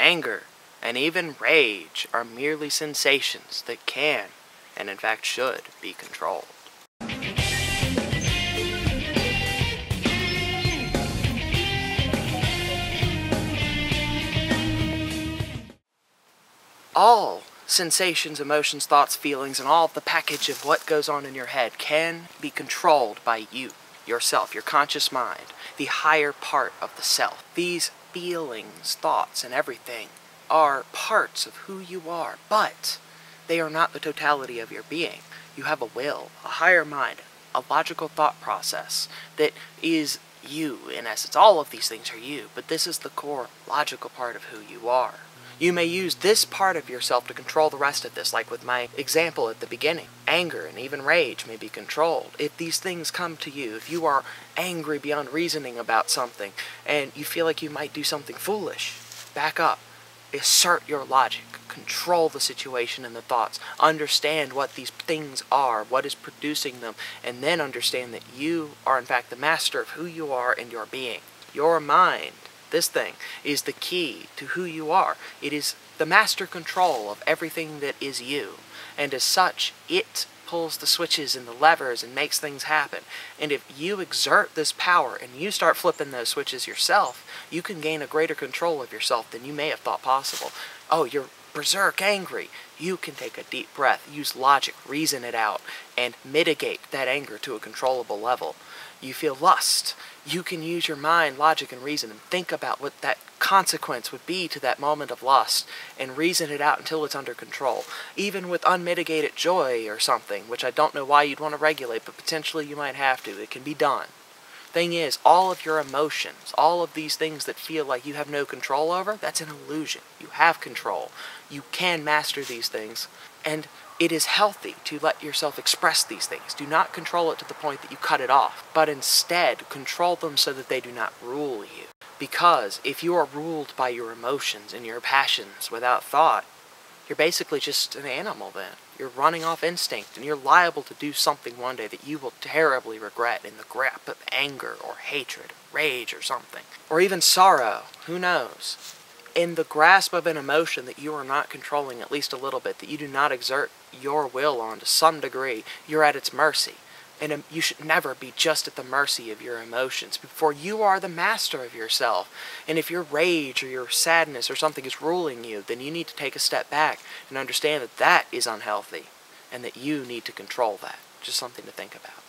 Anger and even rage are merely sensations that can, and in fact should, be controlled. All sensations, emotions, thoughts, feelings, and all of the package of what goes on in your head can be controlled by you, yourself, your conscious mind, the higher part of the self. These feelings, thoughts, and everything are parts of who you are, but they are not the totality of your being. You have a will, a higher mind, a logical thought process that is you, in essence. All of these things are you, but this is the core logical part of who you are. You may use this part of yourself to control the rest of this, like with my example at the beginning. Anger and even rage may be controlled. If these things come to you, if you are angry beyond reasoning about something, and you feel like you might do something foolish, back up. Assert your logic. Control the situation and the thoughts. Understand what these things are, what is producing them, and then understand that you are in fact the master of who you are and your being. Your mind, this thing, is the key to who you are. It is the master control of everything that is you. And as such, it pulls the switches and the levers and makes things happen. And if you exert this power and you start flipping those switches yourself, you can gain a greater control of yourself than you may have thought possible. Oh, you're berserk angry. You can take a deep breath, use logic, reason it out, and mitigate that anger to a controllable level. You feel lust. You can use your mind, logic, and reason and think about what that consequence would be to that moment of lust and reason it out until it's under control. Even with unmitigated joy or something, which I don't know why you'd want to regulate, but potentially you might have to. It can be done. Thing is, all of your emotions, all of these things that feel like you have no control over, that's an illusion. You have control. You can master these things, and it is healthy to let yourself express these things. Do not control it to the point that you cut it off, but instead control them so that they do not rule you. Because if you are ruled by your emotions and your passions without thought, you're basically just an animal then. You're running off instinct, and you're liable to do something one day that you will terribly regret in the grip of anger or hatred, rage or something. Or even sorrow, who knows? In the grasp of an emotion that you are not controlling at least a little bit, that you do not exert your will on to some degree, you're at its mercy. And you should never be just at the mercy of your emotions, for you are the master of yourself. And if your rage or your sadness or something is ruling you, then you need to take a step back and understand that that is unhealthy, and that you need to control that. Just something to think about.